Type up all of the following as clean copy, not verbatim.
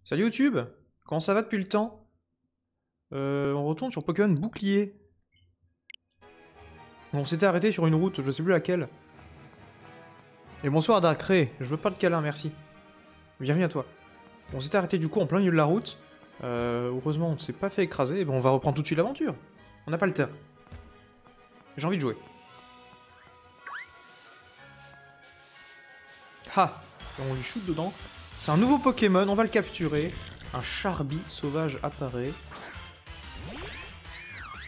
Salut YouTube, comment ça va depuis le temps? On retourne sur Pokémon Bouclier. On s'était arrêté sur une route, je sais plus laquelle. Et bonsoir Darkrai, je veux pas de câlin, merci. Bienvenue à toi. On s'était arrêté du coup en plein milieu de la route. Heureusement on ne s'est pas fait écraser, et ben on va reprendre tout de suite l'aventure. On n'a pas le temps. J'ai envie de jouer. Ha! Et on lui shoot dedans. C'est un nouveau Pokémon, on va le capturer. Un Charby sauvage apparaît.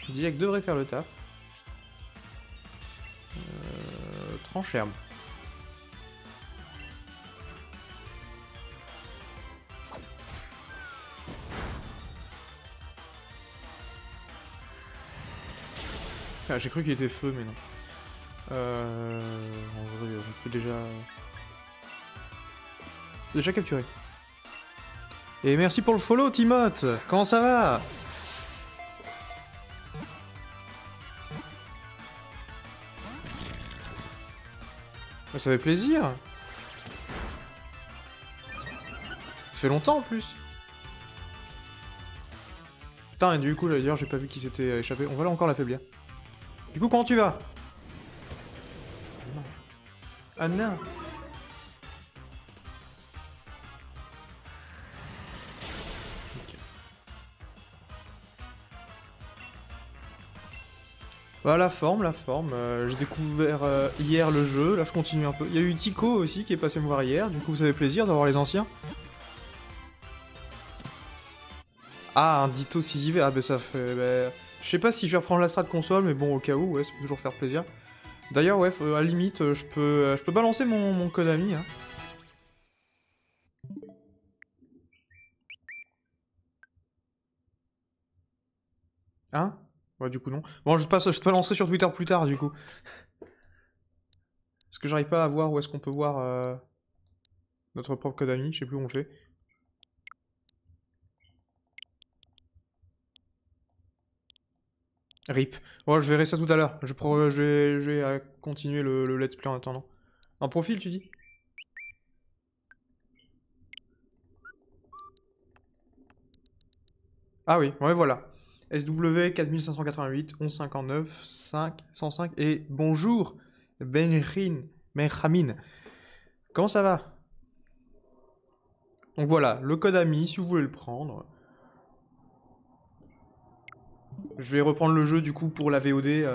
Dialect devrait faire le taf. Trancherbe. Ah, j'ai cru qu'il était feu, mais non. En vrai, on peut déjà capturer. Et merci pour le follow, Timoth. Comment ça va? Ça fait plaisir. Ça fait longtemps en plus. Putain, et du coup, d'ailleurs, j'ai pas vu qu'il s'était échappé. On va là encore l'affaiblir. Du coup, comment tu vas? Ah non. Bah, la forme. J'ai découvert hier le jeu, là je continue un peu. Il y a eu Tico aussi qui est passé me voir hier, du coup ça fait plaisir d'avoir les anciens. Ah, un Ditto Sigive, ah bah ça fait... Bah, je sais pas si je vais reprendre la strat console, mais bon, au cas où, ouais, ça peut toujours faire plaisir. D'ailleurs, ouais, à la limite, je peux balancer mon code ami, hein. Hein? Ouais, du coup, non. Bon, je te balancerai sur Twitter plus tard, du coup. Parce que j'arrive pas à voir où est-ce qu'on peut voir notre propre code ami, je sais plus où on le fait. RIP. Ouais, je verrai ça tout à l'heure. Je vais continuer le let's play en attendant. En profil, tu dis? Ah oui, ouais, voilà. SW 4588 1159 5 105 et bonjour Benjamin. Comment ça va? Donc voilà, le code ami si vous voulez le prendre. Je vais reprendre le jeu du coup pour la VOD.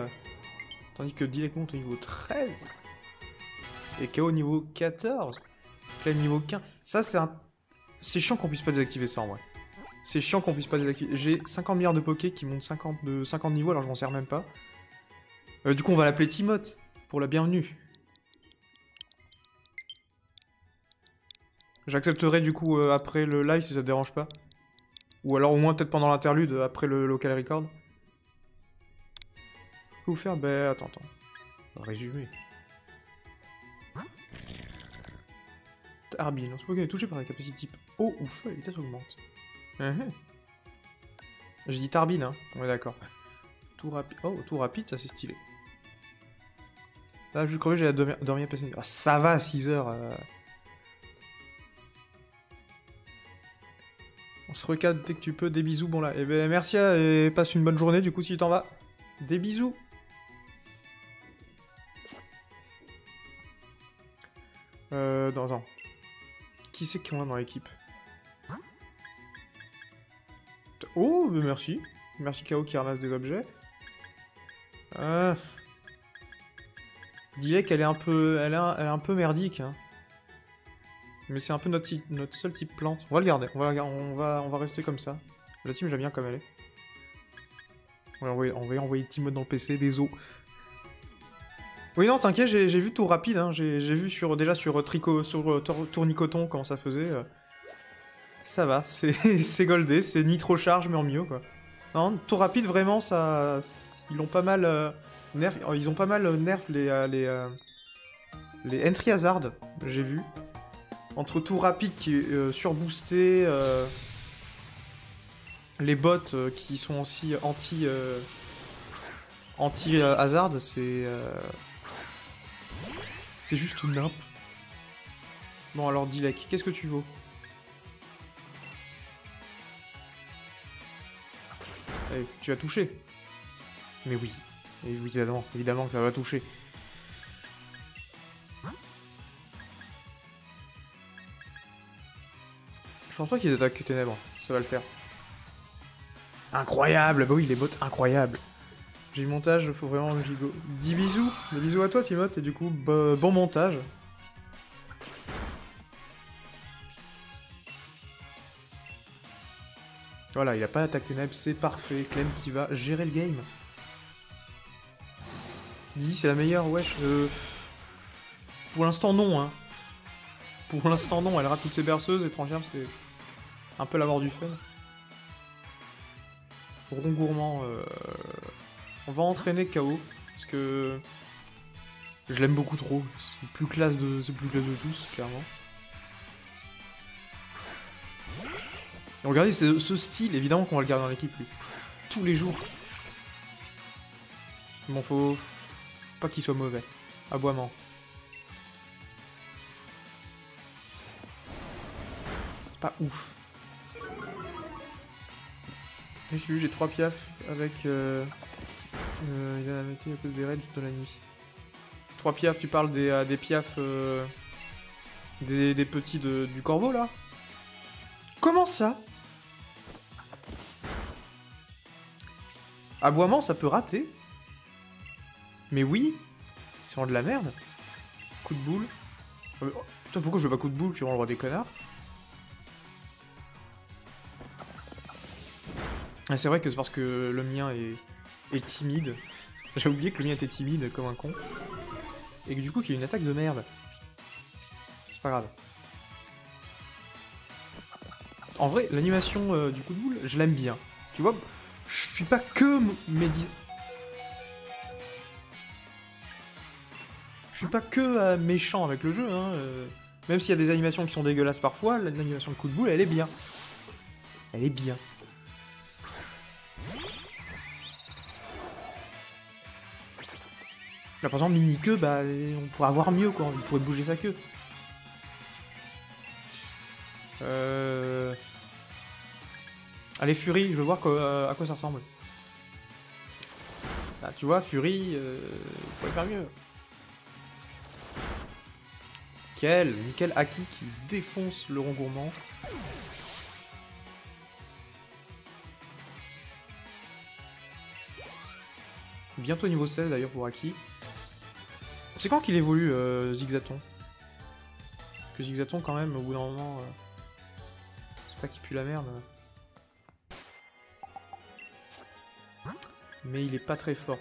Tandis que Dilek monte au niveau 13. Et KO au niveau 14. Clay niveau 15. Ça c'est un... C'est chiant qu'on puisse pas désactiver ça en vrai. C'est chiant qu'on puisse pas désactiver. J'ai 50 milliards de Poké qui montent 50 niveaux alors je m'en sers même pas. Du coup on va l'appeler Timoth pour la bienvenue. J'accepterai du coup après le live si ça te dérange pas. Ou alors au moins peut-être pendant l'interlude après le local record. Vous faire, bah attends. Résumé. Tarbine. Ce Pokémon est touché par la capacité type eau ou feu, la vitesse augmente. J'ai dit Tarbine, hein. On est d'accord. Tout rapide. Oh, tout rapide, ça c'est stylé. Là, je croyais que j'allais dormir passer une nuit. Ah, ça va, 6 heures. On se recadre dès que tu peux. Des bisous, bon là. Eh ben, merci et passe une bonne journée du coup si tu t'en vas. Des bisous. Attends. Qui c'est qu'on a dans l'équipe? Oh, merci. Merci KO qui ramasse des objets. Dilek, elle est un peu merdique. Hein. Mais c'est un peu notre seul type plante. On va le garder. On va rester comme ça. La team, j'aime bien comme elle est. On va envoyer Timoth dans le PC, des os. Oui, non, t'inquiète, j'ai vu tout rapide. Hein. J'ai vu déjà sur Tournicoton comment ça faisait. Ça va, c'est goldé, c'est nitro charge mais en mieux quoi. Non, tout rapide vraiment, ça, ils l'ont pas mal nerf, ils ont pas mal nerf les entry hazard, j'ai vu. Entre tout rapide qui est surboosté, les bots qui sont aussi anti hazard, c'est juste tout nimp. Bon alors Dilek, qu'est-ce que tu vaux? Allez, tu vas toucher. Mais oui. Évidemment, évidemment que ça va toucher. Je pense pas qu'il attaque ténèbres. Ça va le faire. Incroyable. Bah oui, les bots incroyables. J'ai le montage, faut vraiment le gigot. 10 bisous. Des bisous à toi, Timoth. Et du coup, bon montage. Voilà, il a pas d'attaque ténèbres, c'est parfait. Clem qui va gérer le game. Didi, c'est la meilleure, wesh. Pour l'instant, non, hein. Pour l'instant, non. Elle rate toutes ses berceuses. Étrangère, c'est un peu la mort du fun. Rond gourmand, on va entraîner KO. Parce que je l'aime beaucoup trop. C'est plus classe de tous, clairement. Et regardez, c'est ce style, évidemment qu'on va le garder dans l'équipe, lui. Tous les jours. Bon, faut pas qu'il soit mauvais. Aboiement. C'est pas ouf. J'ai 3 piafs avec... il a noté à cause des raids de la nuit. 3 piafs, tu parles des piafs... des petits du corbeau, là? Comment ça? Aboiement, ça peut rater. Mais oui. C'est vraiment de la merde. Coup de boule. Putain, pourquoi je veux pas coup de boule? Je suis vraiment le roi des connards. Ah, c'est vrai que c'est parce que le mien est timide. J'ai oublié que le mien était timide comme un con. Et que du coup, qu'il y a une attaque de merde. C'est pas grave. En vrai, l'animation du coup de boule, je l'aime bien. Tu vois, je suis pas que je suis pas que méchant avec le jeu, hein. Même s'il y a des animations qui sont dégueulasses parfois, l'animation de coup de boule, elle est bien. Elle est bien. Là, par exemple, mini-queue, bah, on pourrait avoir mieux, quoi. On pourrait bouger sa queue. Allez, Fury, je veux voir à quoi ça ressemble. Là, tu vois, Fury, il pourrait faire mieux. Nickel Aki qui défonce le rond gourmand. Bientôt niveau 16 d'ailleurs pour Aki. C'est quand qu'il évolue Zigzaton? Parce que Zigzaton quand même au bout d'un moment... c'est pas qu'il pue la merde. Mais il est pas très fort.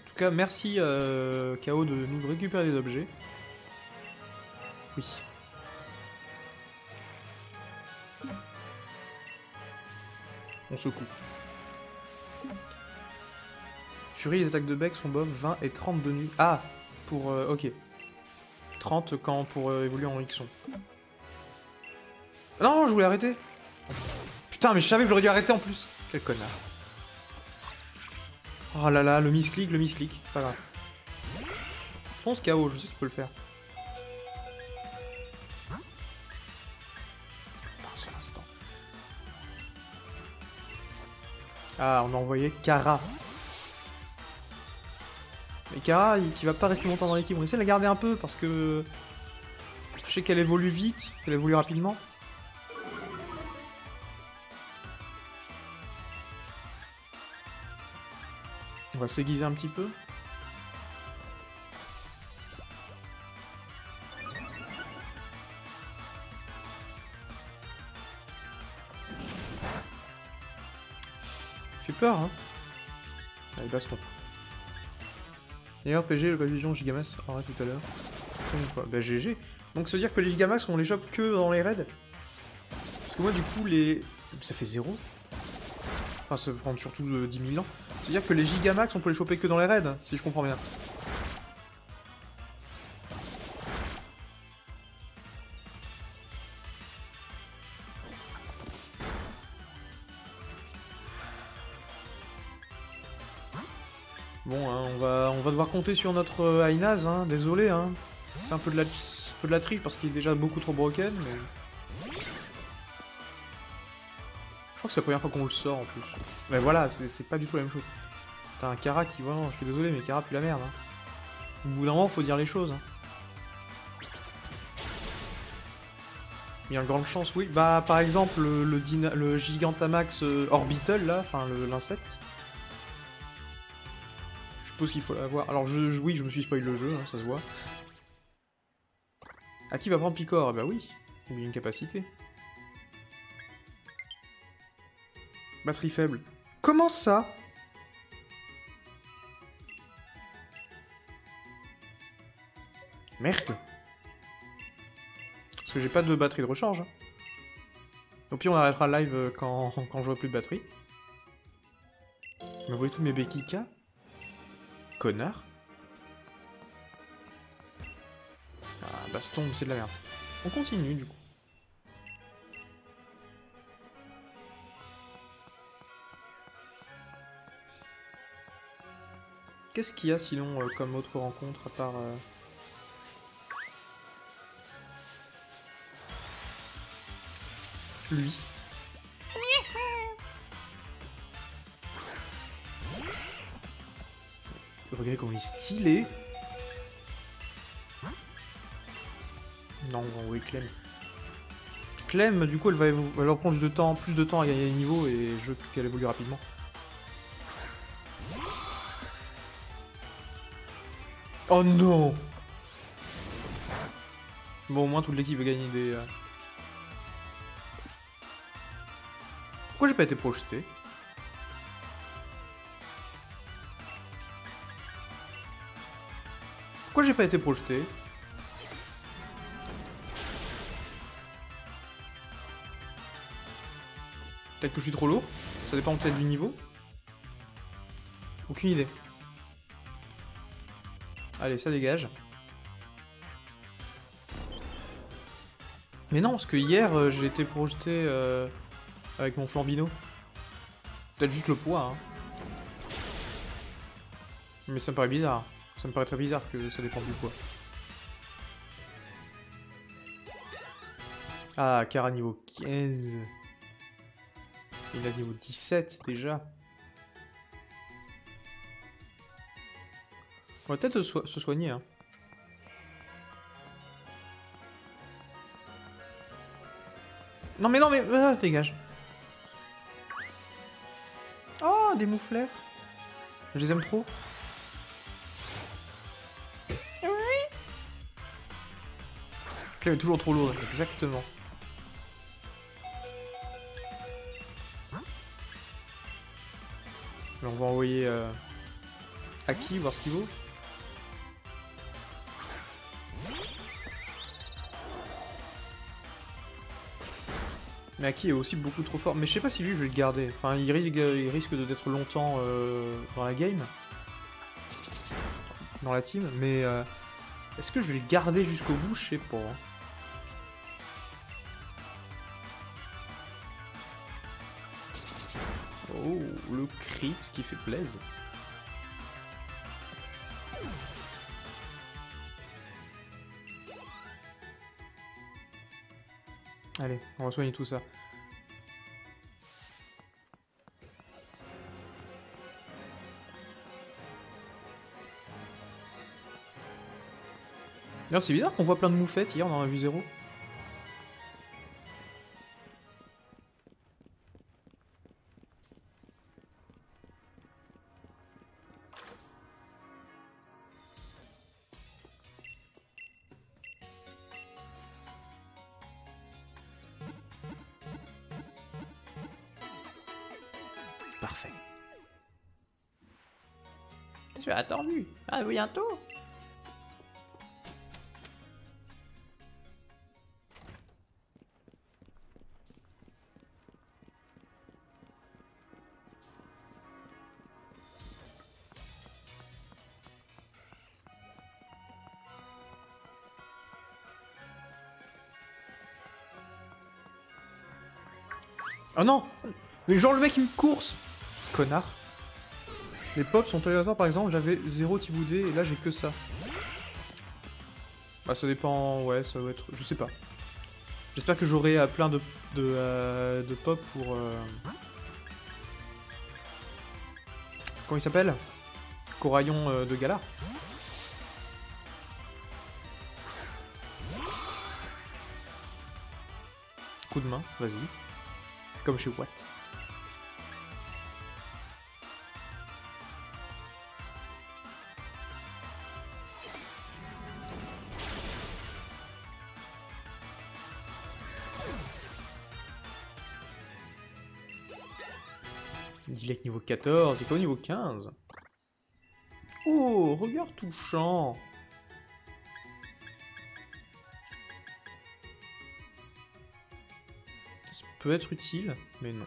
En tout cas, merci KO de nous récupérer des objets. Oui. On secoue. Fury, les attaques de bec sont bof, 20 et 30 de nuit. Ah, pour... ok. 30 quand pour évoluer en Rixon. Non, je voulais arrêter. Putain, mais je savais que j'aurais dû arrêter en plus. Quel connard. Oh là là, le misclick, pas grave. Fonce KO, je sais que tu peux le faire. Un seul instant. Ah, on a envoyé Kara. Mais Kara, qui va pas rester longtemps dans l'équipe, on essaie de la garder un peu parce que je sais qu'elle évolue vite, qu'elle évolue rapidement. On va s'aiguiser un petit peu. Fait peur, hein. Allez, baston. D'ailleurs, PG, le pavillon Gigamax, arrête tout à l'heure. Une fois. Bah, GG. Donc, ça veut dire que les Gigamax, on les chope que dans les raids? Parce que moi, du coup, ça fait 0. Enfin, ça prend surtout 10 000 ans. C'est-à-dire que les Gigamax, on peut les choper que dans les raids, si je comprends bien. Bon, hein, on va devoir compter sur notre Ainaz, hein, désolé. Hein. C'est un peu de la triche parce qu'il est déjà beaucoup trop broken, mais... Je crois que c'est la première fois qu'on le sort en plus. Mais voilà, c'est pas du tout la même chose. T'as un Kara qui... Vraiment, je suis désolé, mais Kara pue la merde. Hein. Au bout d'un moment, faut dire les choses. Hein. Il y a une grande chance, oui. Bah, par exemple, le Gigantamax Orbital, là, enfin, l'insecte. Je suppose qu'il faut l'avoir. Alors, oui, je me suis spoil le jeu, hein, ça se voit. À qui va prendre Picor? Bah oui, il y a une capacité. Batterie faible. Comment ça? Merde. Parce que j'ai pas de batterie de recharge. Au pire, on arrêtera le live quand j'aurai plus de batterie. Mais vous voyez tous mes béquilles K? Connard. Ah, baston, c'est de la merde. On continue, du coup. Qu'est-ce qu'il y a sinon comme autre rencontre à part... lui. Regardez comment il est stylé. Non, oui, Clem. Clem, du coup, elle va leur prendre plus de temps à gagner les niveaux et je veux qu'elle évolue rapidement. Oh non! Bon, au moins toute l'équipe va gagner des... Pourquoi j'ai pas été projeté? Pourquoi j'ai pas été projeté? Peut-être que je suis trop lourd? Ça dépend peut-être du niveau? Aucune idée. Allez, ça dégage. Mais non, parce que hier, j'ai été projeté avec mon flambino. Peut-être juste le poids, hein. Mais ça me paraît bizarre. Ça me paraît très bizarre que ça dépend du poids. Ah, Kara niveau 15. Il a niveau 17 déjà. On va peut-être se soigner, hein. Non mais dégage. Oh, des mouflets. Je les aime trop. Clem est toujours trop lourd, exactement. Là, on va envoyer Aki, voir ce qu'il vaut. Mais Aki est aussi beaucoup trop fort. Mais je sais pas si lui je vais le garder. Enfin, il risque d'être longtemps dans la game. Dans la team. Mais est-ce que je vais le garder jusqu'au bout? Je sais pas. Oh, le crit qui fait plaisir. Allez, on va soigner tout ça. D'ailleurs, c'est bizarre qu'on voit plein de moufettes hier, on en a vu zéro. Parfait. Tu as attendu. À bientôt. Oh non! Mais genre le mec il me course! Connard. Les pops sont aléatoires, par exemple, j'avais 0 Tiboudé et là j'ai que ça. Bah ça dépend, ouais, ça doit être... Je sais pas. J'espère que j'aurai plein de pop pour... Comment il s'appelle? Coraillon de Galar. Coup de main, vas-y. Comme chez Watt. Dilek niveau 14, et toi niveau 15. Oh, regard touchant. Ça peut être utile, mais non.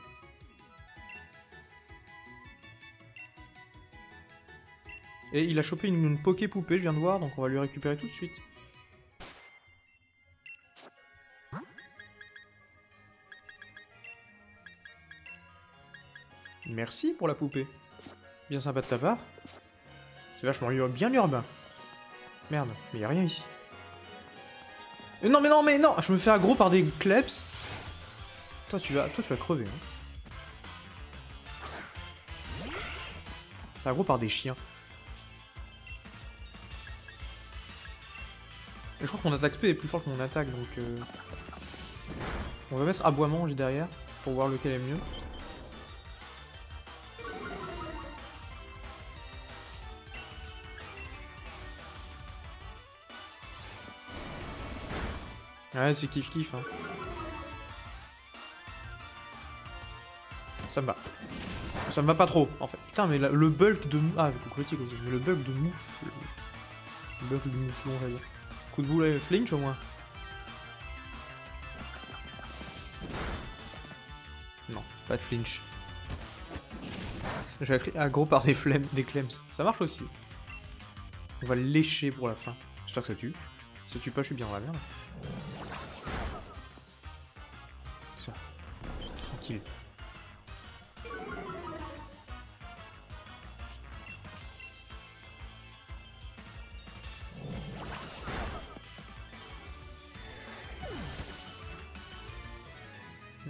Et il a chopé une poké poupée, je viens de voir, donc on va lui récupérer tout de suite. Merci pour la poupée. Bien sympa de ta part. C'est vachement bien urbain. Merde, mais y a rien ici. Non mais non mais non, je me fais aggro par des kleps. Toi tu vas crever. Hein. Aggro par des chiens. Et je crois que mon attaque SP est plus fort que mon attaque, donc on va mettre aboiement j'ai derrière pour voir lequel est mieux. Ouais, c'est kiff-kiff. Hein. Ça me va. Ça me va pas trop, en fait. Putain, mais le bulk de... Ah, le critique aussi. Mais le bulk de moufle... Le bulk de mouflon, on va dire. Coup de boule, flinch au moins. Non, pas de flinch. J'ai écrit aggro par des clems. Ça marche aussi. On va le lécher pour la fin. J'espère que ça tue. Si ça tue pas, je suis bien dans la merde. Ça. Tranquille.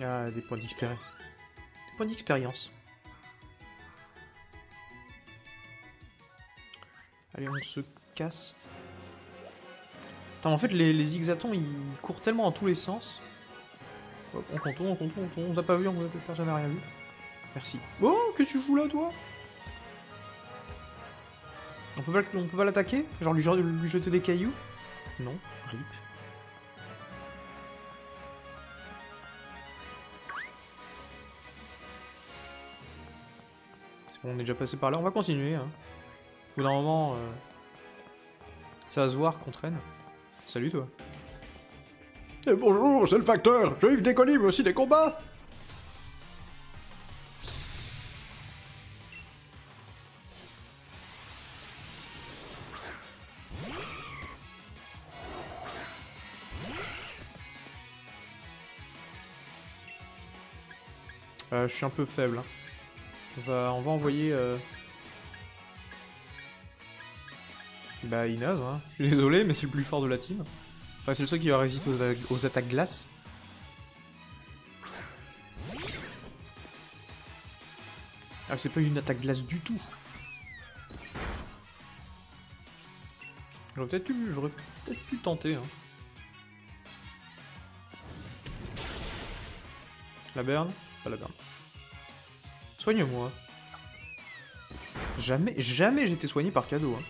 Ah, des points d'expérience. Des points d'expérience. Allez, on se casse. Attends, en fait, les zigzatons, ils courent tellement dans tous les sens. Hop, on contourne, on t'a pas vu, on t'a jamais rien vu. Merci. Oh, qu'est-ce que tu fous là, toi? On peut pas l'attaquer? Genre lui jeter des cailloux? Non, rip. C'est bon, on est déjà passé par là, on va continuer. Hein. Au bout d'un moment, ça va se voir qu'on traîne. Salut toi. Et bonjour, c'est le facteur. J'arrive des colis, mais aussi des combats. Je suis un peu faible. Hein. On va envoyer... Bah Inaz, hein. Je suis désolé, mais c'est le plus fort de la team. Enfin, c'est le seul qui va résister aux attaques glace. Ah, c'est pas une attaque glace du tout. J'aurais peut-être pu tenter. Hein. La berne? Pas la berne. Soigne-moi. Jamais j'ai été soigné par cadeau. Hein.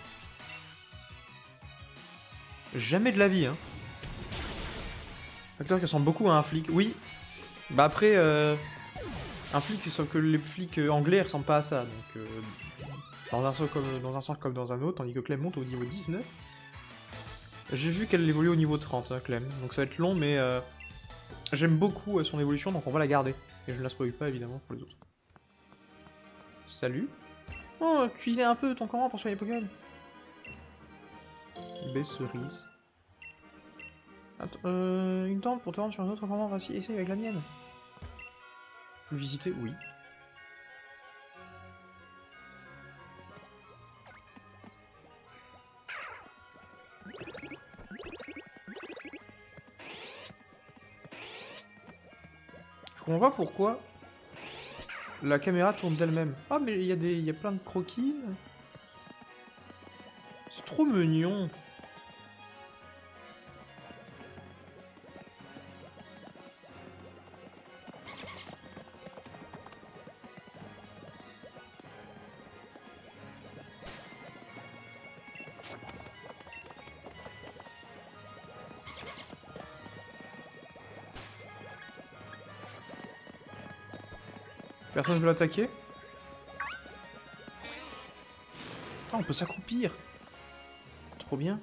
Jamais de la vie. Hein. Facteur qui ressemble beaucoup à un flic. Oui. Bah après, un flic, sauf que les flics anglais ressemblent pas à ça. Donc, dans un sens comme dans un autre, tandis que Clem monte au niveau 19. J'ai vu qu'elle évolue au niveau 30, hein, Clem. Donc ça va être long, mais j'aime beaucoup son évolution, donc on va la garder. Et je ne la spoil pas, évidemment, pour les autres. Salut. Oh, cuisiner un peu ton commande pour soigner Pokémon. Baie cerise. Attends, une tente pour te rendre sur un autre commande, vas-y, essaye avec la mienne. Visiter, oui. Je comprends pas pourquoi la caméra tourne d'elle-même. Ah mais il y a plein de croquines. C'est trop mignon. Personne ne veut l'attaquer? Ah, on peut s'accroupir. Trop bien.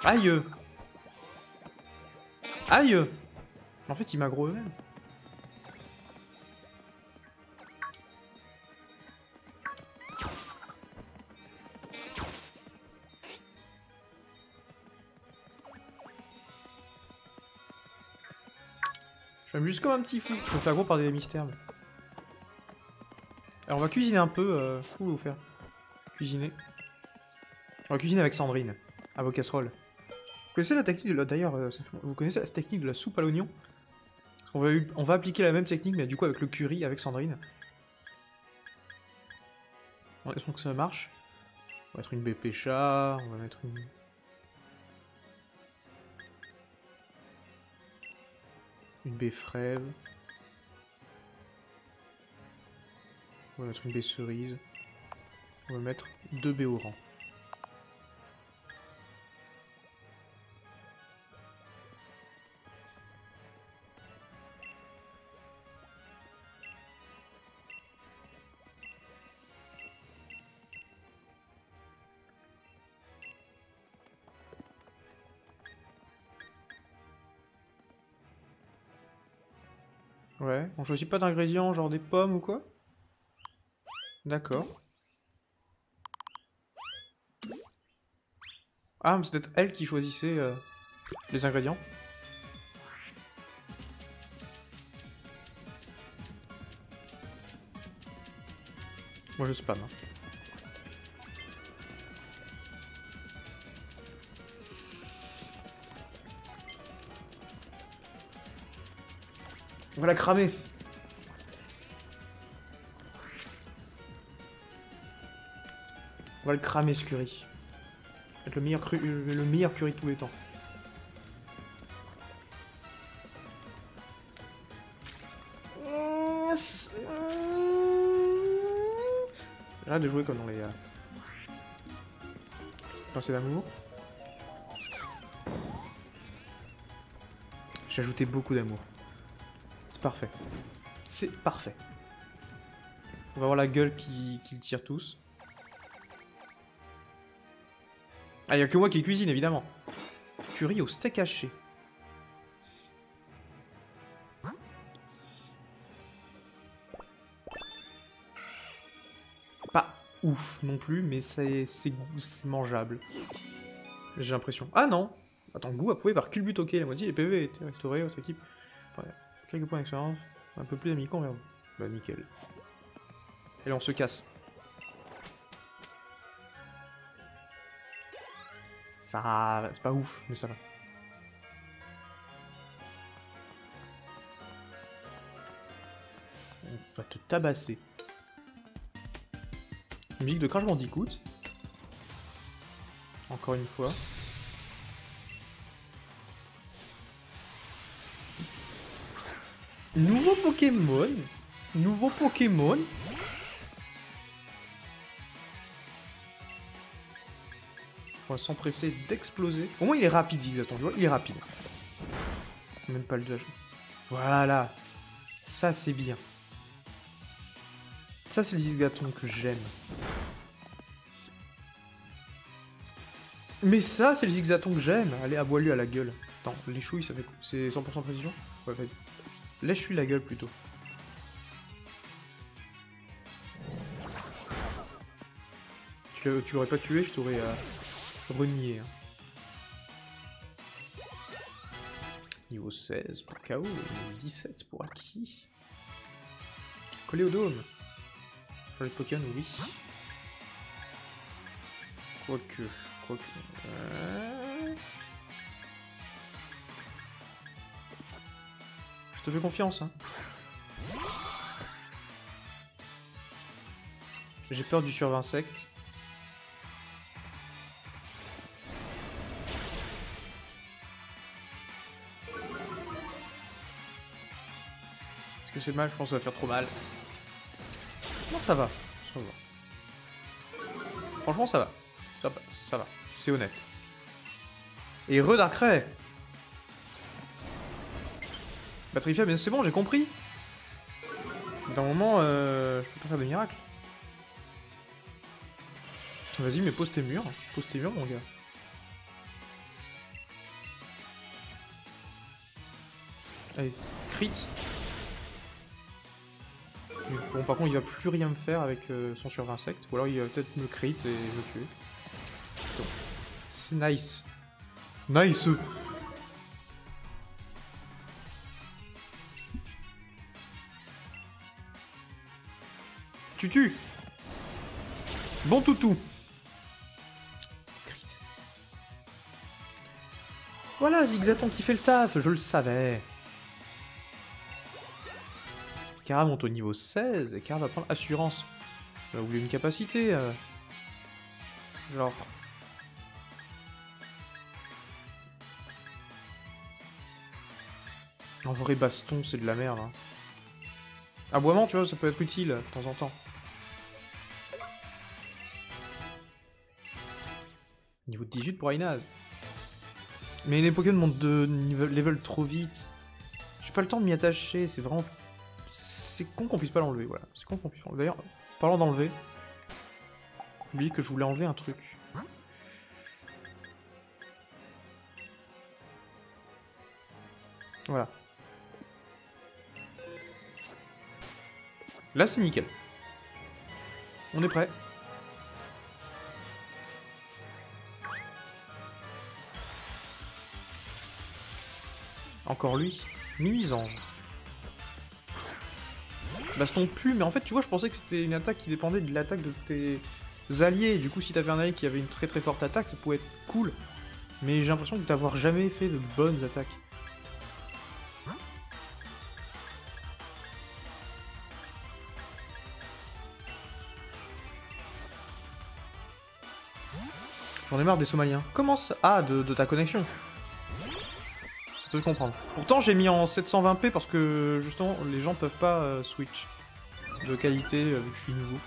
Aïe! Aïe! En fait, il m'aggro eux-mêmes. Je m'amuse comme un petit fou. Je me fais aggro par des mystères. Mais... Alors on va cuisiner un peu. Où vous faire? Cuisiner. On va cuisiner avec Sandrine. À vos casseroles. Vous connaissez la technique de la... D'ailleurs, vous connaissez la technique de la soupe à l'oignon? On va appliquer la même technique, mais du coup avec le curry, avec Sandrine. On espère que ça marche. On va mettre une baie pécha, on va mettre une baie frève. On va mettre une baie cerise. On va mettre 2 baies au rang. Ouais, on choisit pas d'ingrédients, genre des pommes ou quoi? D'accord. Ah, mais c'est peut-être elle qui choisissait les ingrédients. Moi je spam. Hein. On va la cramer. On va le cramer ce curry. C'est le meilleur curry de tous les temps. J'arrête de jouer comme dans les... Pensée d'amour. J'ai ajouté beaucoup d'amour. C'est parfait. C'est parfait. On va avoir la gueule qui tire tous. Ah, y'a que moi qui cuisine, évidemment. Curry au steak haché. Pas ouf non plus, mais c'est mangeable. J'ai l'impression. Ah non! Attends, goût approuvé par Culbut, ok, la moitié des PV étaient restaurés, votre équipe. Ouais. Quelques points d'expérience, un peu plus d'amicaux envers vous. Bah nickel. Et là on se casse. Ça... c'est pas ouf, mais ça va. On va te tabasser. Musique de Crash Bandicoot. Encore une fois. Nouveau Pokémon. Nouveau Pokémon. On va s'empresser d'exploser. Au moins il est rapide, Zigzaton, tu vois, il est rapide. Même pas le dodge. Voilà. Ça c'est bien. Ça c'est le Zigzaton que j'aime. Mais ça c'est le Zigzaton que j'aime. Allez, aboie-lui à la gueule. Attends, les chouilles ça fait quoi? C'est 100% précision? Ouais, vas-y. Lèche-lui la gueule plutôt. Tu l'aurais pas tué, je t'aurais renié. Hein. Niveau 16 pour KO, niveau 17 pour Aki. Collé au dôme. Pour les Pokémon, oui. Quoique. Je te fais confiance, hein. J'ai peur du survinsecte. Est-ce que ça fait mal? Je pense que ça va faire trop mal. Non, ça va. Ça va. Franchement, ça va. Ça va. C'est honnête. Et Darkrai. Batterie faible, mais c'est bon, j'ai compris. D'un moment, je peux pas faire de miracle. Vas-y, mais pose tes murs. Pose tes murs, mon gars. Allez, crit. Bon, par contre, il va plus rien me faire avec son survinsecte. Ou alors il va peut-être me crit et me tuer. Bon. C'est nice. Nice. Tu tues. Bon toutou. Crit. Voilà, Zigzaton qui fait le taf, je le savais. Kara monte au niveau 16 et Kara va prendre assurance. Elle a voulu une capacité. Genre. En vrai, baston, c'est de la merde. Hein. Aboiement, tu vois, ça peut être utile de temps en temps. Niveau 18 pour Aynaz. Mais les Pokémon montent de level trop vite. J'ai pas le temps de m'y attacher, c'est vraiment... C'est con qu'on puisse pas l'enlever, voilà. C'est con qu'on puisse l'enlever. D'ailleurs, parlant d'enlever... J'ai oublié que je voulais enlever un truc. Voilà. Là, c'est nickel. On est prêt. Encore lui. Mini-ange. Baston pue, mais en fait, tu vois, je pensais que c'était une attaque qui dépendait de l'attaque de tes alliés. Du coup, si t'avais un allié qui avait une très très forte attaque, ça pouvait être cool. Mais j'ai l'impression de t'avoir jamais fait de bonnes attaques. J'en ai marre des Somaliens. Comment ça? Ah, de ta connexion. Ça peut se comprendre. Pourtant, j'ai mis en 720p parce que, justement, les gens peuvent pas switch de qualité vu que je suis nouveau.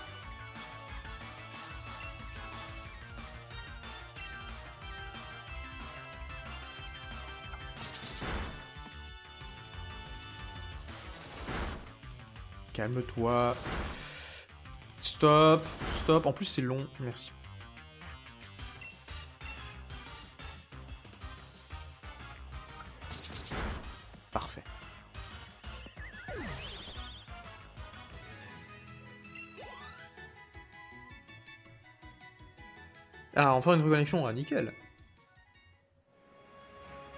Calme-toi. Stop. Stop. En plus, c'est long. Merci. Parfait. Ah, enfin une reconnexion, ah nickel.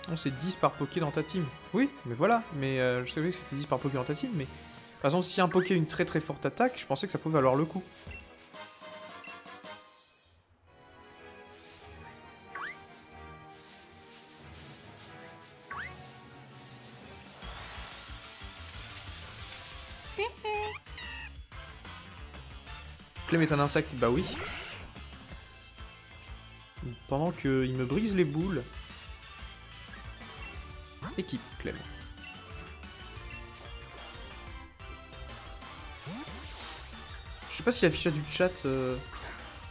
Non, c'est 10 par Poké dans ta team. Oui, mais voilà. Mais je savais que c'était 10 par Poké dans ta team, mais... Par exemple, si un Poké a une très très forte attaque, je pensais que ça pouvait valoir le coup. Clem est un insecte, bah oui. Pendant qu'il me brise les boules. Équipe, Clem. Je sais pas si l'affichage du chat... T'as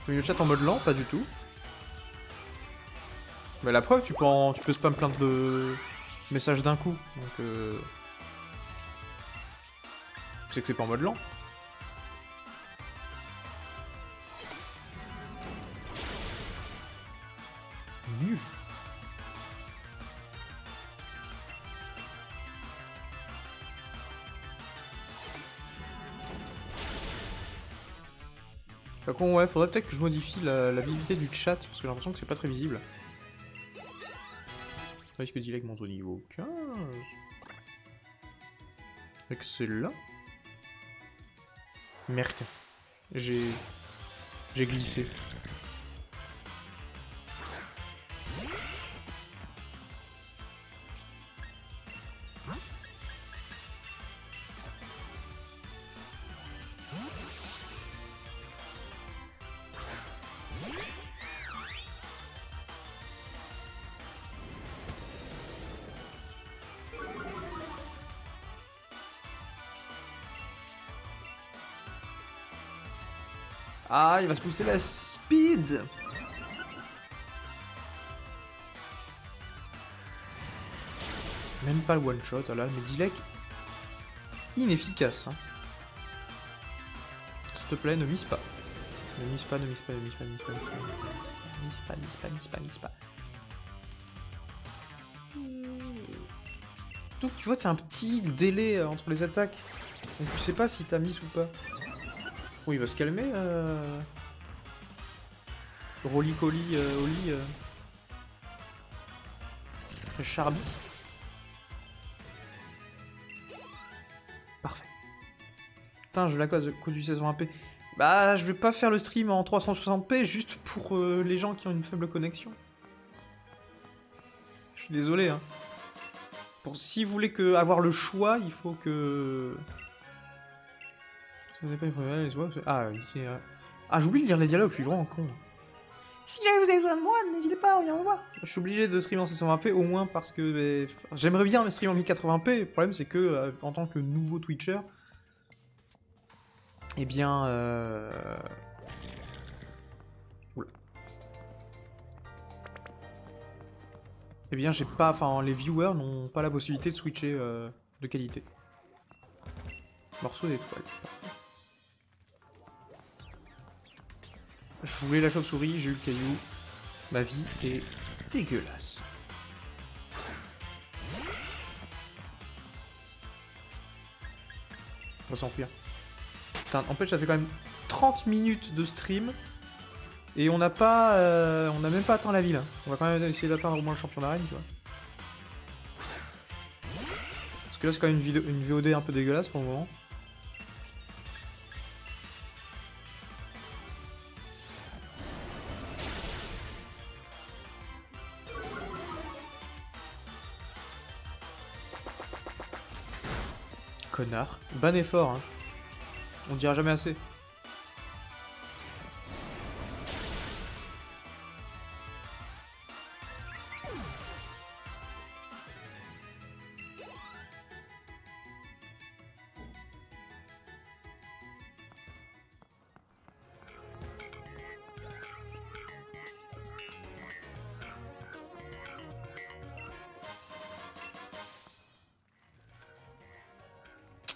mis le chat en mode lent, pas du tout. Mais la preuve, tu peux spam plein de messages d'un coup. Donc c'est que c'est pas en mode lent. Nul. Par contre, ouais, faudrait peut-être que je modifie la visibilité du chat, parce que j'ai l'impression que c'est pas très visible. Risque d'y monte au niveau 15. Excellent. Merde. J'ai glissé. Ah, il va se pousser la speed. Même pas le one shot, là, mais Dilek inefficace. Hein. S'il te plaît, ne mise pas. Ne mise pas, ne mise pas, ne mise pas, ne mise pas, ne mise pas, ne mise pas, ne mise pas, ne mise pas, ne mise pas. Donc tu vois, c'est un petit délai entre les attaques. Donc tu sais pas si t'as mise ou pas. Oh, il va se calmer. Rolly-Colly, Oli. Charby. Parfait. Putain, je la cause du saison 1P. Bah, je vais pas faire le stream en 360p juste pour les gens qui ont une faible connexion. Je suis désolé, hein. Si vous voulez avoir le choix, il faut que... Ah, ici... Ah, j'oublie de lire les dialogues, je suis vraiment con. Si jamais vous avez besoin de moi, n'hésitez pas, viens me voir. Je suis obligé de streamer en 720p, au moins parce que... j'aimerais bien me streamer en 1080p, le problème c'est que, en tant que nouveau Twitcher... Eh bien... Oula. Eh bien, j'ai pas... Enfin, les viewers n'ont pas la possibilité de switcher de qualité. Morceau d'étoile. Je voulais la chauve-souris, j'ai eu le caillou. Ma vie est dégueulasse. On va s'enfuir. Putain, en fait, ça fait quand même 30 minutes de stream. Et on n'a pas... on n'a même pas atteint la ville. On va quand même essayer d'atteindre au moins le champion d'arène, tu vois. Parce que là, c'est quand même une VOD un peu dégueulasse pour le moment. Connard. Bon effort, hein. On dira jamais assez.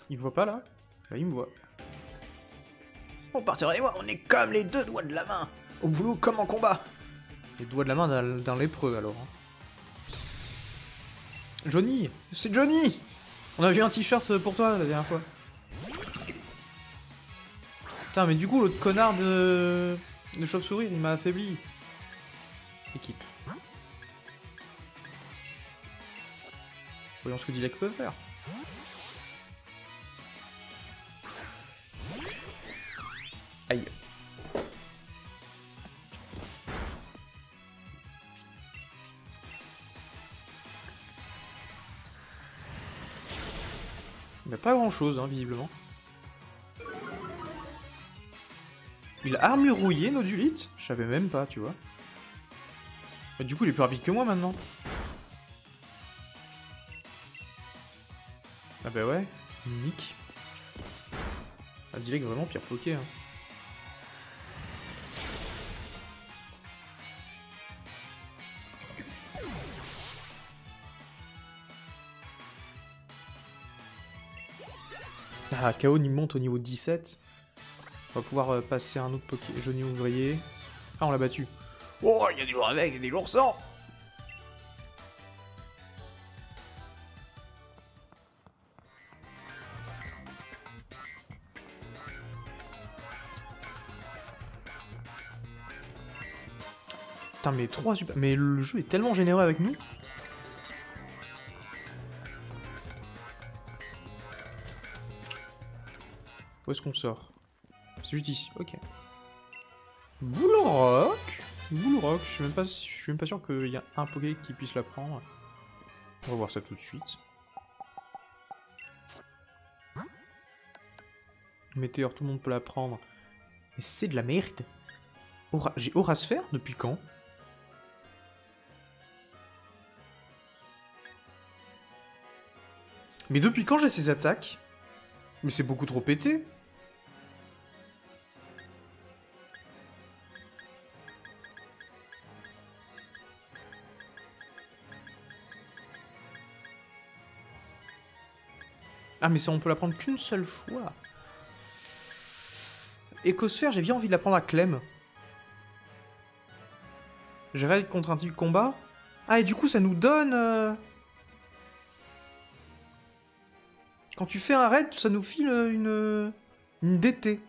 Il me voit pas là? Là il me voit. On partira et moi, on est comme les deux doigts de la main. Au boulot comme en combat. Les doigts de la main d'un lépreux alors. Hein. Johnny! C'est Johnny! On a vu un t-shirt pour toi la dernière fois. Putain mais du coup l'autre connard de chauve-souris il m'a affaibli. Équipe. Voyons ce que Dilek peut faire. Aïe. Mais pas grand chose, hein, visiblement. Il a armure rouillée, Nodulite? Je savais même pas, tu vois. Mais du coup, il est plus rapide que moi maintenant. Ah bah ouais, Nick. Ah, Dilek vraiment pire poké, hein. Ah, KO il monte au niveau 17. On va pouvoir passer à un autre Poké. Johnny ouvrier. Ah, on l'a battu. Oh, il y a des lourds avec, il y a des lourds sans. Putain, mais 3 super... Mais le jeu est tellement généreux avec nous. Où est-ce qu'on sort? C'est juste ici, ok. Boulrock. Boulrock, je suis même pas sûr qu'il y a un Poké qui puisse la prendre. On va voir ça tout de suite. Météore, tout le monde peut la prendre. Mais c'est de la merde. J'ai Aura Sphère depuis quand? Mais depuis quand j'ai ces attaques? Mais c'est beaucoup trop pété. Ah mais ça on peut la prendre qu'une seule fois. Écosphère, j'ai bien envie de la prendre à Clem. Je raid contre un type combat. Ah et du coup ça nous donne... Quand tu fais un raid, ça nous file une DT.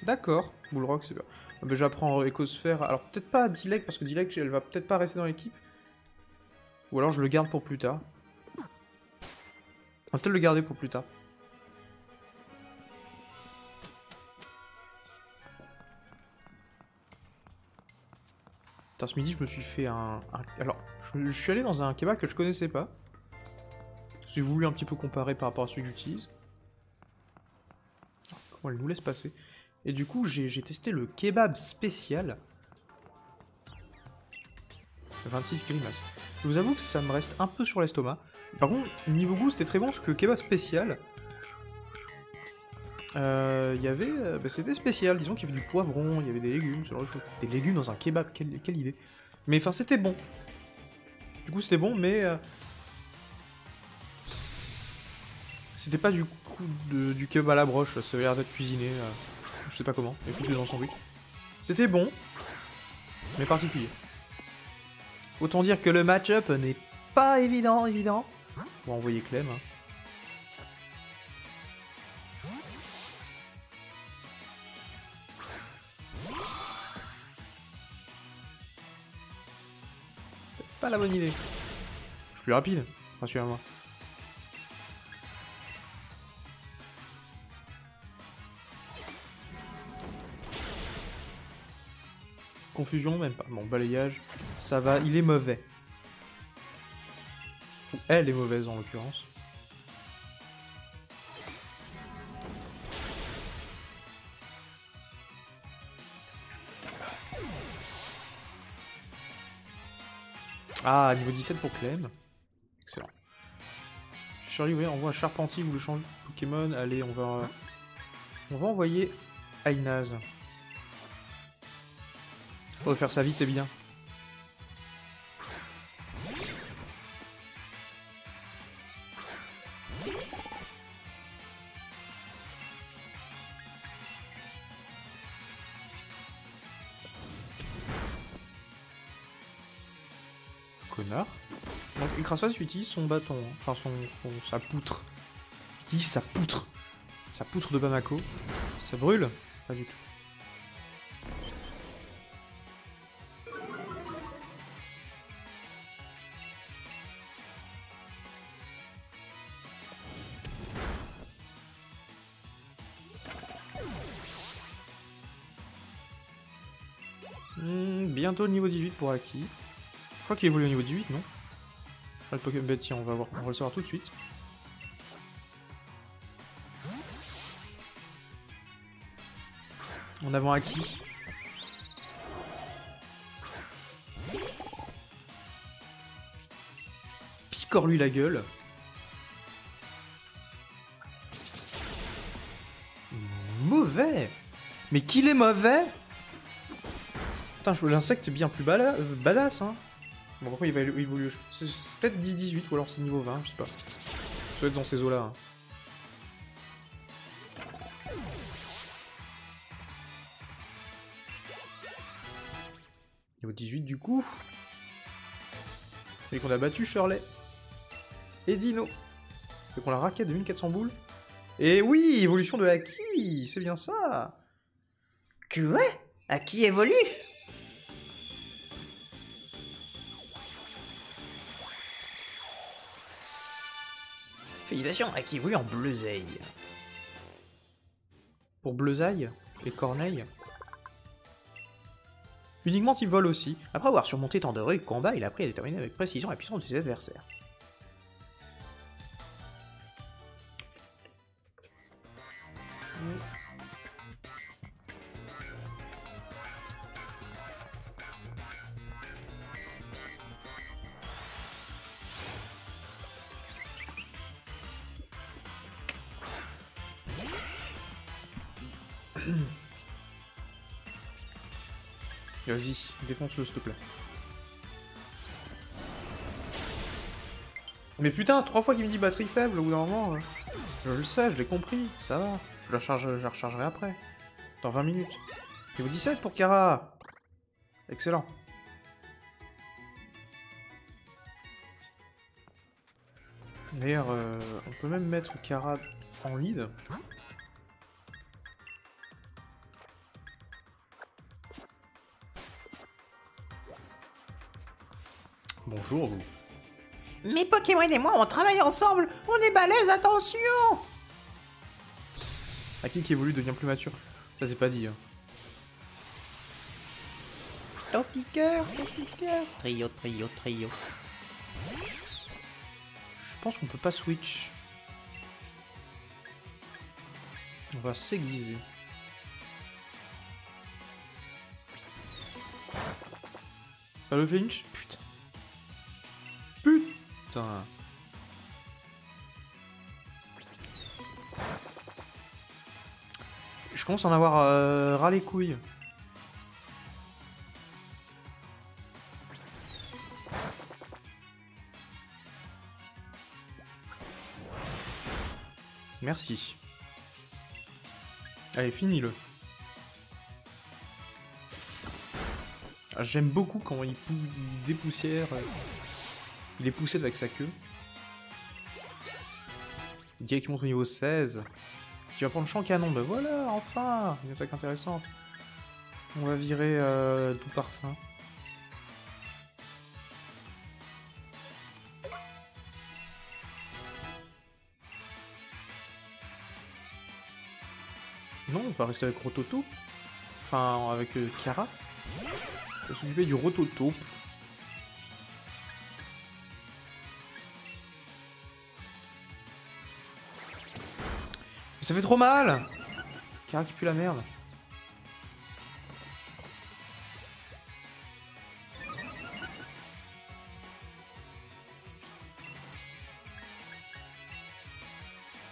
D'accord. Bullrock, c'est bien. Ah ben, j'apprends Écosphère. Alors peut-être pas à Dilek, parce que Dilek, elle va peut-être pas rester dans l'équipe. Ou alors je le garde pour plus tard. On va peut-être le garder pour plus tard. Putain, ce midi, je me suis fait Alors, je suis allé dans un kebab que je connaissais pas. J'ai voulu un petit peu comparer par rapport à celui que j'utilise. Comment elle nous laisse passer. Et du coup, j'ai testé le kebab spécial. 26 grimaces. Je vous avoue que ça me reste un peu sur l'estomac. Par contre, niveau goût, c'était très bon, parce que kebab spécial... Il y avait... c'était spécial, disons qu'il y avait du poivron, il y avait des légumes, ce genre de choses. Des légumes dans un kebab, quelle idée. Mais enfin, c'était bon. Du coup, c'était bon, mais... c'était pas du coup du kebab à la broche, ça avait l'air d'être cuisiné, je sais pas comment, et foutu dans son sandwich. C'était bon, mais particulier. Autant dire que le match-up n'est pas évident. On va envoyer Clem. C'est pas la bonne idée. Je suis plus rapide, rassure-moi. Confusion, même pas. Bon, balayage, ça va, il est mauvais. Ou elle est mauvaise en l'occurrence. Ah, niveau 17 pour Clem. Excellent. Charlie, oui, envoie un Charpentier ou le change de Pokémon. Allez, on va envoyer Aynaz. Faut faire ça vite et bien. Connard. Donc Ukrasphase utilise son bâton, hein. Enfin sa poutre. Il utilise sa poutre. Sa poutre de Bamako. Ça brûle? Pas du tout. Bientôt le niveau 18 pour Aki. Je crois qu'il évolue au niveau 18, non? Ah, le Pokémon, tiens, on va le savoir tout de suite. En avant Aki. Picore-lui la gueule. Mauvais! Mais qu'il est mauvais! Putain, l'insecte est bien plus badass, hein. Bon, pourquoi il va évoluer? C'est peut-être 10-18 ou alors c'est niveau 20, je sais pas. Ça doit être dans ces eaux-là. Hein. Niveau 18 du coup. Et qu'on a battu Shirley. Et Dino. Et qu'on la raquette de 1400 boules. Et oui, évolution de Aki, c'est bien ça. Quoi? Aki évolue? Félicitations, Aki évolue en Bleuzeille. Pour Bleuzaille et Corneille. Uniquement type vol aussi. Après avoir surmonté tant d'heureux combats, il a appris à déterminer avec précision la puissance de ses adversaires. Vas-y, défonce-le s'il te plaît. Mais putain, 3 fois qu'il me dit batterie faible au bout d'un moment. Je le sais, je l'ai compris, ça va. Je la rechargerai après. Dans 20 minutes. Niveau 17 pour Kara. Excellent. D'ailleurs, on peut même mettre Kara en lead. Bonjour vous. Mes Pokémon et moi, on travaille ensemble. On est balèze, attention. Aki qui évolue devient plus mature. Ça c'est pas dit. Hein. Ton piqueur. Trio. Je pense qu'on peut pas switch. On va s'aiguiser. Pas le flinch? Putain. Putain. Je commence à en avoir ras les couilles. Merci. Allez, finis-le. J'aime beaucoup quand il dépoussière. Il est poussé avec sa queue. Gars qui monte au niveau 16. Qui va prendre le champ canon. Ben voilà, enfin une attaque intéressante. On va virer tout parfum. Non, on va rester avec Rototo. Enfin, avec Kara. On va s'occuper du Rototo. Mais ça fait trop mal! Kara qui pue la merde.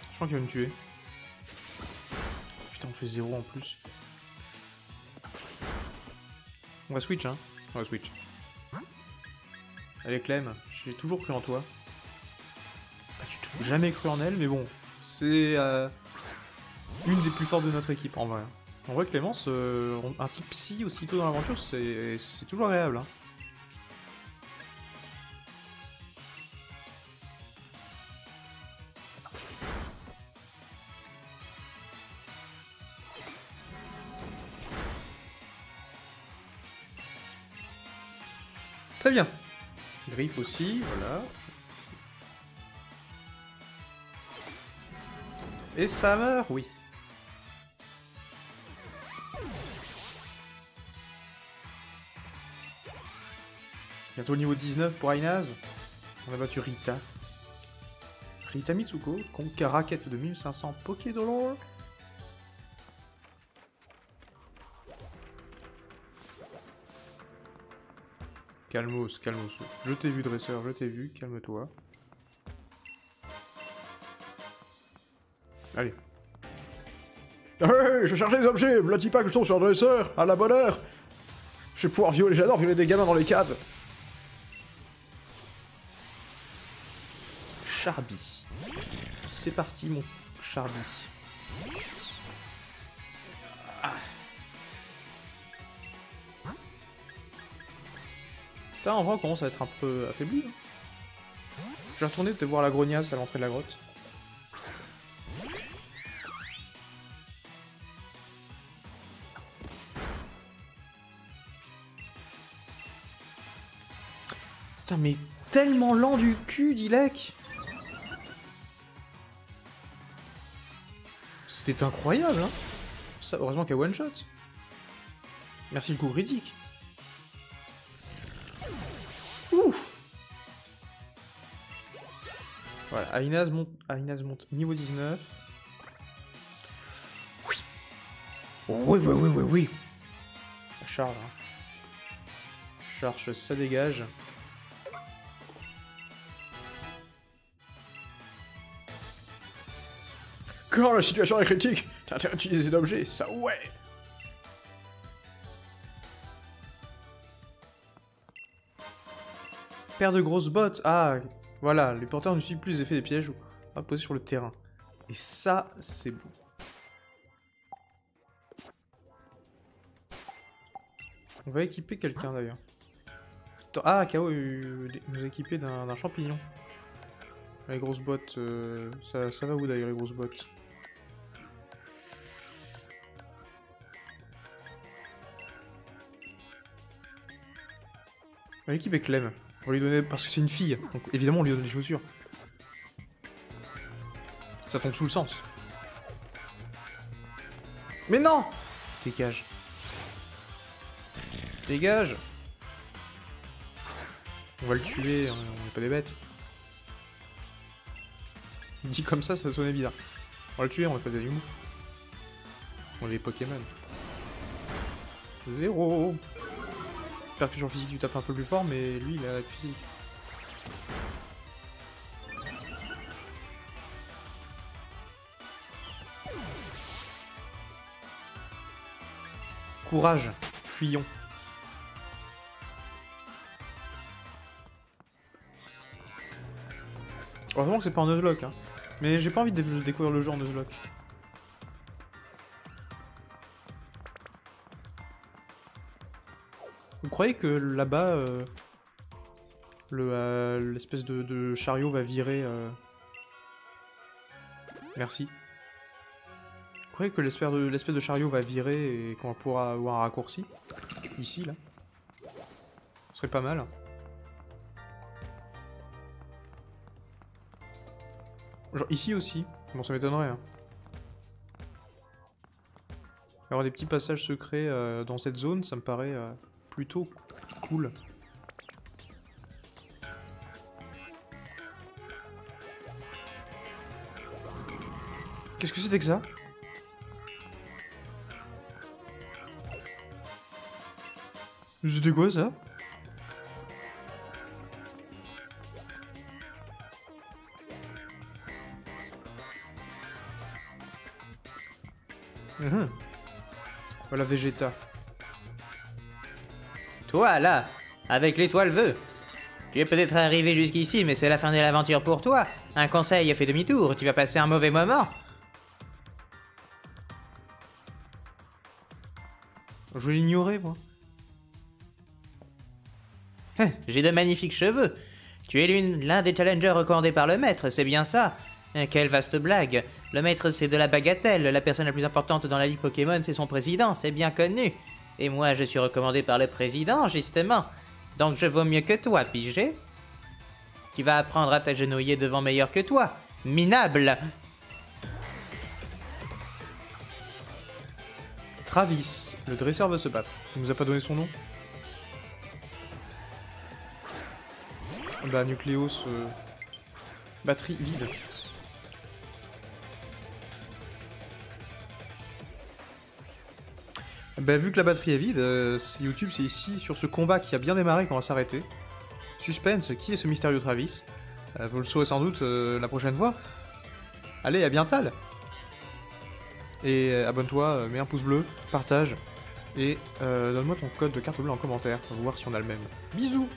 Je crois qu'il va me tuer. Putain, on fait 0 en plus. On va switch, hein. On va switch. Allez, Clem, j'ai toujours cru en toi. Pas du tout. Jamais cru en elle, mais bon. C'est une des plus fortes de notre équipe, en vrai. En vrai, Clémence, un type psy aussitôt dans l'aventure, c'est toujours agréable, hein. Très bien. Griffe aussi, voilà. Et ça meurt, oui. Bientôt le niveau 19 pour Ainaz. On a battu Rita. Rita Mitsuko, contre raquette de 1500 Pokédollars. Calmos, calmos. Je t'ai vu, dresseur, je t'ai vu, calme-toi. Allez. Hey, je cherche les objets, me dis pas que je tombe sur un dresseur, à la bonne heure. Je vais pouvoir violer, j'adore violer des gamins dans les caves. Charby. C'est parti, mon Charby. Ah. Putain, en vrai, on commence à être un peu affaibli. Je vais retourner te voir la grognasse à l'entrée de la grotte. Putain, mais tellement lent du cul, Dilek. C'était incroyable, hein. Ça, heureusement qu'il y a one shot. Merci le coup critique. Ouf. Voilà, Ainaz monte niveau 19. Oui. Oui. Charge. Hein. Charge, ça dégage. Quand la situation est critique, t'as intérêt à utiliser des objets, ça ouais. Paire de grosses bottes. Ah, voilà, les porteurs ne suivent plus les effets des pièges à poser sur le terrain. Et ça, c'est beau. On va équiper quelqu'un d'ailleurs. Ah, KO nous a équipé d'un champignon. Les grosses bottes, ça va où d'ailleurs les grosses bottes? On va équiper Clem. On va lui donner... Parce que c'est une fille, donc évidemment on lui donne des chaussures. Ça tombe sous le sens. Mais non! Dégage. Dégage! On va le tuer, on n'est pas des bêtes. Dit comme ça va sonner bizarre. On va le tuer, on n'est pas des animaux. On est des Pokémon. 0. Percussion physique, tu tapes un peu plus fort, mais lui, il a la physique. Courage, fuyons. Heureusement que c'est pas en Nuzlocke, hein. Mais j'ai pas envie de découvrir le jeu en Nuzlocke. Vous croyez que là-bas, l'espèce de chariot va virer... Merci. Vous croyez que l'espèce de chariot va virer et qu'on pourra avoir un raccourci? Ici, là. Ce serait pas mal. Genre ici aussi. Bon, ça m'étonnerait. Hein. Alors des petits passages secrets dans cette zone, ça me paraît plutôt cool. Qu'est-ce que c'était que ça? C'était quoi ça? Voilà Vegeta. Toi, là, avec l'étoile vœu. Tu es peut-être arrivé jusqu'ici, mais c'est la fin de l'aventure pour toi. Un conseil a fait demi-tour, tu vas passer un mauvais moment. Je vais l'ignorer, moi. J'ai de magnifiques cheveux. Tu es l'un des challengers recommandés par le maître, c'est bien ça? Quelle vaste blague. Le maître, c'est de la bagatelle. La personne la plus importante dans la ligue Pokémon, c'est son président, c'est bien connu. Et moi, je suis recommandé par le président, justement. Donc je vaux mieux que toi, pigé. Tu vas apprendre à t'agenouiller devant meilleur que toi. Minable. Travis, le dresseur veut se battre. Il nous a pas donné son nom. Bah, Nucléos... Batterie vide. Bah, vu que la batterie est vide, YouTube, c'est ici, sur ce combat qui a bien démarré, qu'on va s'arrêter. Suspense, qui est ce mystérieux Travis? Vous le saurez sans doute la prochaine fois. Allez, à bientôt. Et abonne-toi, mets un pouce bleu, partage, et donne-moi ton code de carte bleue en commentaire, pour voir si on a le même. Bisous!